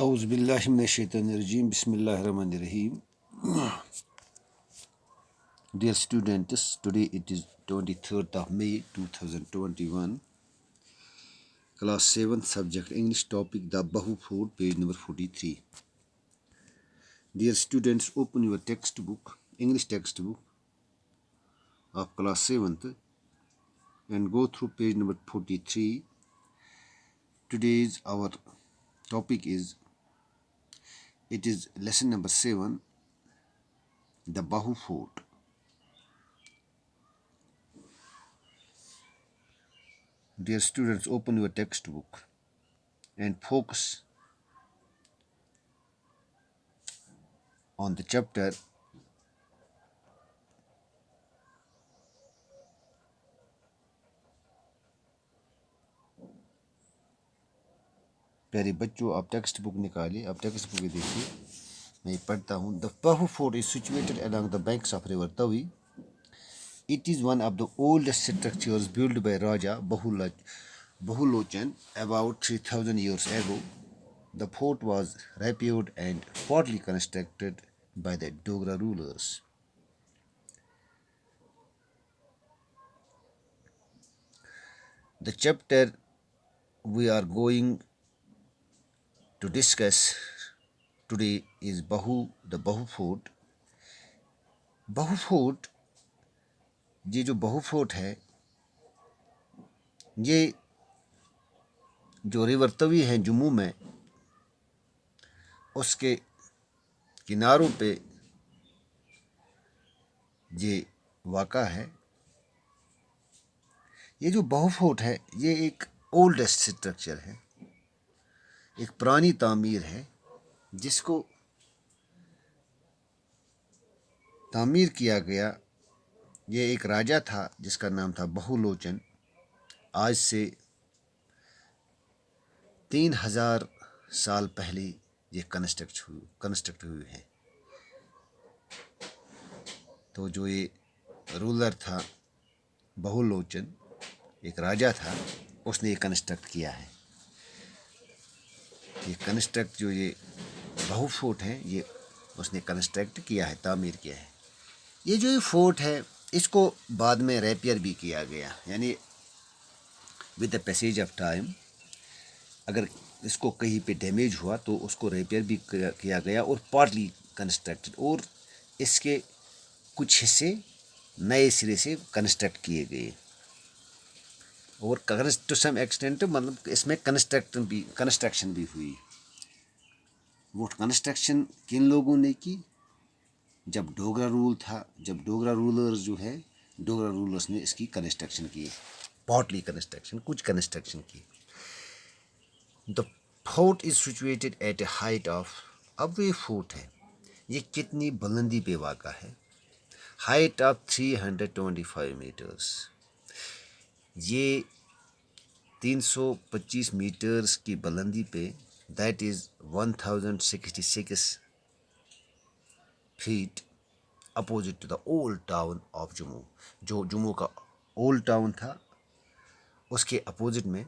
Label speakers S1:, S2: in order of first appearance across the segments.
S1: اعوذ باللہ من الشیطان الرجیم بسم اللہ الرحمن الرحیم. Dear students, today it is 23rd of May 2021, class 7th, subject English, topic the Bahu Fort, page number 43. Dear students, open your textbook, English textbook of class 7th and go through page number 43. Today's our topic is lesson number 7, the Bahu Fort. Dear students, open your textbook and focus on the chapter پیارے بچوں آپ text book نکالیں. آپ text book دیکھیے, میں پڑھتا ہوں. The Bahu Fort is situated along the banks of river Tavi. It is one of the oldest structures built by Raja Bahulochan about 3000 years ago. The fort was repaired and partly constructed by the Dogra rulers. The chapter we are going to discuss today is the Bahu Fort. Bahu Fort, یہ جو بہو fort ہے, یہ جو river توی ہے جموں میں, اس کے کناروں پہ یہ واقع ہے. یہ جو بہو فورٹ ہے یہ ایک اولڈسٹ اسٹرکچر ہے, ایک پرانی تعمیر ہے جس کو تعمیر کیا گیا. یہ ایک راجا تھا جس کا نام تھا بہولوچن. آج سے 3000 سال پہلے یہ کنسٹرکٹ ہوئی ہے. تو جو یہ رولر تھا بہولوچن, ایک راجا تھا, اس نے یہ کنسٹرکٹ کیا ہے. یہ بہو فورٹ ہے یہ اس نے کنسٹرکٹ کیا ہے, تعمیر کیا ہے. یہ جو یہ فورٹ ہے اس کو بعد میں ریپیئر بھی کیا گیا, یعنی with the passage of time اگر اس کو کہیں پہ ڈیمیج ہوا تو اس کو ریپیئر بھی کیا گیا اور پارٹلی کنسٹرکٹڈ, اور اس کے کچھ حصے نئے سرے سے کنسٹرکٹ کیے گئے. اور ٹو سم ایکسٹینٹ مطلب اس میں کنسٹرکشن بھی ہوئی. وہ کنسٹرکشن کن لوگوں نے کی؟ جب ڈوگرا رول تھا, جب ڈوگرا رولرز جو ہے, ڈوگرا رولرز نے اس کی کنسٹرکشن کی, پارٹلی کنسٹرکشن, کچھ کنسٹرکشن کی. The fort is situated at a height of, اب یہ فورٹ ہے یہ کتنی بلندی پہ واقع ہے؟ Height of 325 metres. یہ 325 میٹرز کی بلندی پہ, that is 1066 feet opposite to the old town of Jammu. جو جموں کا اولڈ ٹاؤن تھا اس کے اپوزٹ میں,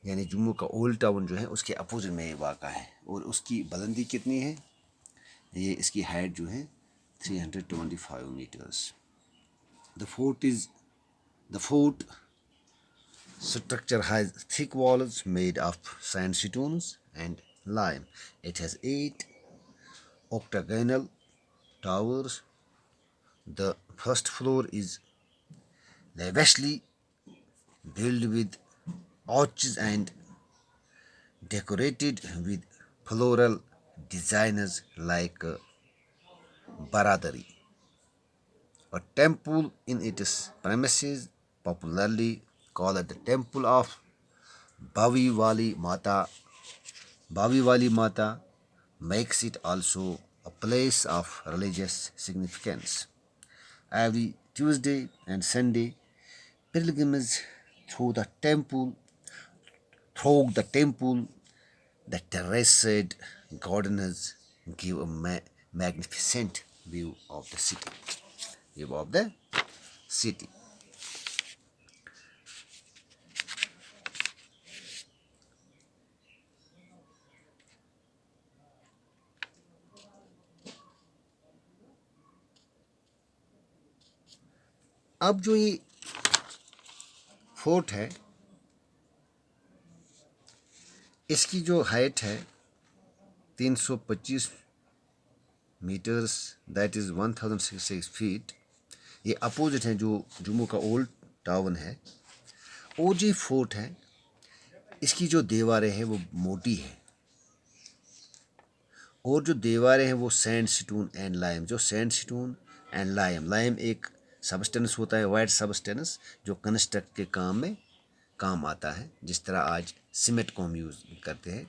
S1: یعنی جموں کا اولڈ ٹاؤن جو ہے اس کے اپوزٹ میں یہ واقع ہے. اور اس کی بلندی کتنی ہے؟ یہ اس کی ہائٹ جو ہے 325 matters. The fort structure has thick walls made of sandstones and lime. It has 8 octagonal towers. The first floor is lavishly built with arches and decorated with floral designs like baradari. A temple in its premises, popularly called the Temple of Bavi Wali Mata, makes it also a place of religious significance. Every Tuesday and Sunday, pilgrims through the temple, the terraced gardens give a magnificent view of the city. اب جو یہ fort ہے اس کی جو height ہے 325 matters, that is 1066 fat. یہ opposite ہے جو جموں کا اولڈ ٹاؤن ہے. اور جو فورٹ ہے اس کی جو دیواریں ہیں وہ موٹی ہے، اور جو دیواریں ہیں وہ سینڈ سٹون اینڈ لائم. جو سینڈ سٹون اینڈ لائم ایک سبسٹینس ہوتا ہے، وائٹ سبسٹینس، جو کنسٹرکٹ کے کام میں کام آتا ہے. جس طرح آج سیمنٹ کو ہم یوز کرتے ہیں،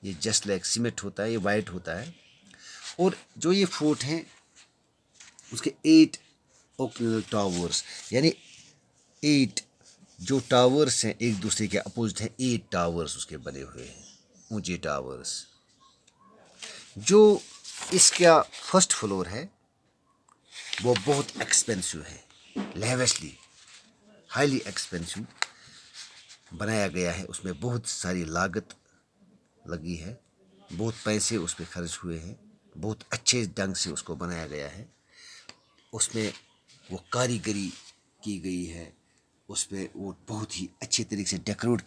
S1: یہ جسٹ لائک سیمنٹ ہوتا ہے، یہ وائٹ ہوتا ہے. اور جو یہ فورٹ ہیں اس کے 8 اوکلنل ٹاورس، یعنی 8 جو ٹاورس ہیں ایک دوسرے کے اپوزٹ ہیں، 8 ٹاورس اس کے بنے ہوئے ہیں، اونچے ٹاورس. جو اس کا فرسٹ فلور ہے وہ بہت ایکسپینسو ہے، لیویسلی ہائیلی ایکسپینسو بنایا گیا ہے. اس میں بہت ساری لاگت لگی ہے، بہت پیسے اس پہ خرچ ہوئے ہیں، بہت اچھے ڈھنگ سے اس کو بنایا گیا ہے. اس میں وہ کاریگری کی گئی ہے، اس پہ وہ بہت ہی اچھے طریقے سے ڈیکوریٹ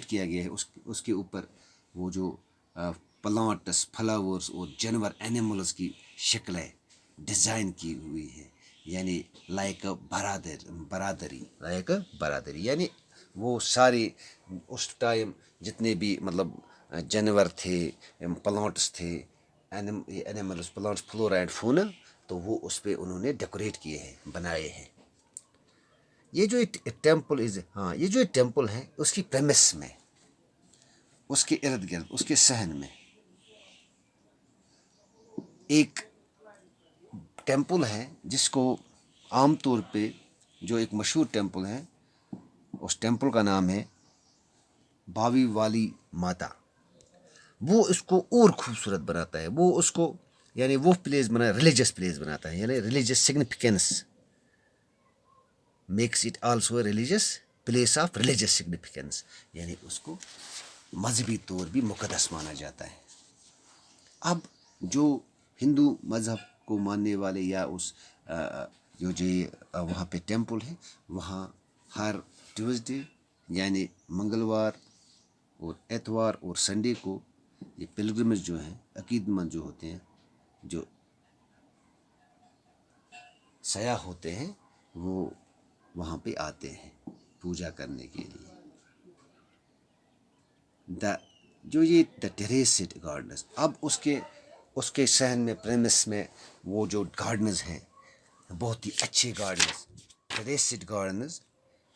S1: کیا گیا ہے. اس کے اوپر وہ جو پلانٹس، فلاورس اور جانور اینیملز کی شکلیں ڈیزائن کی ہوئی ہے، یعنی لائک برادری یعنی وہ سارے اس ٹائم جتنے بھی مطلب جانور تھے، پلانٹس تھے، animals, plants, flora and fauna, تو وہ اس پہ انہوں نے ڈیکوریٹ کیے ہیں، بنائے ہیں. یہ جو ٹیمپل ہے اس کی پریمس میں، اس کے ارد گرد، اس کے صحن میں ایک ٹیمپل ہے جس کو عام طور پہ جو ایک مشہور ٹیمپل ہے، اس ٹیمپل کا نام ہے باوی والی ماتا. وہ اس کو اور خوبصورت بناتا ہے، وہ اس کو یعنی وہ پلیس ریلیجس پلیس بناتا ہے، یعنی religious significance makes it also religious place of religious significance, یعنی اس کو مذہبی طور بھی مقدس مانا جاتا ہے. اب جو ہندو مذہب کو ماننے والے یا اس جو وہاں پہ ٹیمپل ہے، وہاں ہر ٹیوزڈے یعنی منگلوار اور اتوار اور سنڈے کو یہ پلگرمز جو ہیں، عقیدت مند جو ہوتے ہیں، جو سیاح ہوتے ہیں، وہ وہاں پہ آتے ہیں پوجا کرنے کے لیے. جو یہ ٹیریسڈ گارڈنز، اب اس کے صحن میں، پریمس میں وہ جو گارڈنز ہیں بہت ہی اچھے گارڈنز، ٹیریسڈ گارڈنز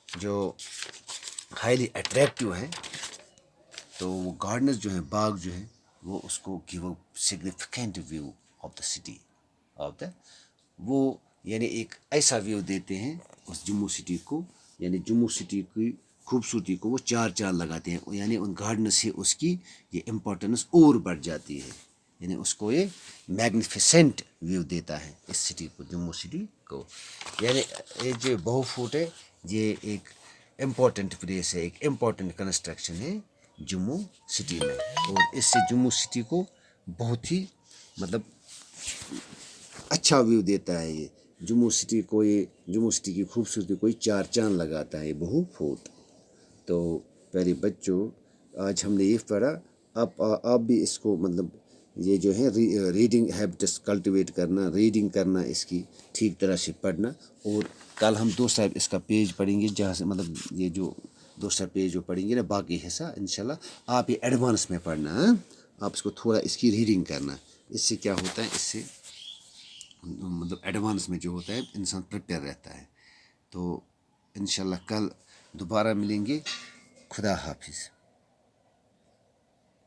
S1: جو ہائیلی اٹریکٹیو ہیں. تو وہ گارڈنز جو ہیں، باغ جو ہیں، وہ اس کو give significant view of the city وہ یعنی ایک ایسا ویو دیتے ہیں اس جموں سٹی کو، یعنی جموں سٹی کی خوبصورتی کو وہ 4 چاند لگاتے ہیں. یعنی ان گارڈن سے اس کی یہ امپورٹنس اور بڑھ جاتی ہے، یعنی اس کو یہ میگنیفیسنٹ ویو دیتا ہے اس سٹی کو، جموں سٹی کو. یعنی یہ جو بہو فورٹ ہے یہ ایک امپورٹنٹ پلیس ہے، ایک امپورٹنٹ کنسٹرکشن ہے جموں سٹی میں. اور اس سے جموں سٹی کو بہت ہی مطلب اچھا ویو دیتا ہے. یہ جموں سٹی کو، یہ جموں سٹی کی خوبصورتی کو 4 چاند لگاتا ہے یہ بہو فورٹ. تو پیارے بچوں، آج ہم نے یہ پڑھا، آپ بھی اس کو مطلب یہ جو ہے ریڈنگ ہیبٹس کلٹیویٹ کرنا، ریڈنگ کرنا، اس کی ٹھیک طرح سے پڑھنا. اور کل ہم دوسرا اس کا پیج پڑھیں گے، جہاں سے مطلب یہ جو دوسرا پیج جو پڑھیں گے نا، باقی حصہ انشاءاللہ آپ یہ ایڈوانس میں پڑھنا. آپ اس کو تھوڑا اس کی ریڈنگ کرنا. اس سے کیا ہوتا ہے، اس سے مطلب ایڈوانس میں جو ہوتا ہے انسان پریپیئر رہتا ہے. تو انشاءاللہ کل دوبارہ ملیں گے. خدا حافظ.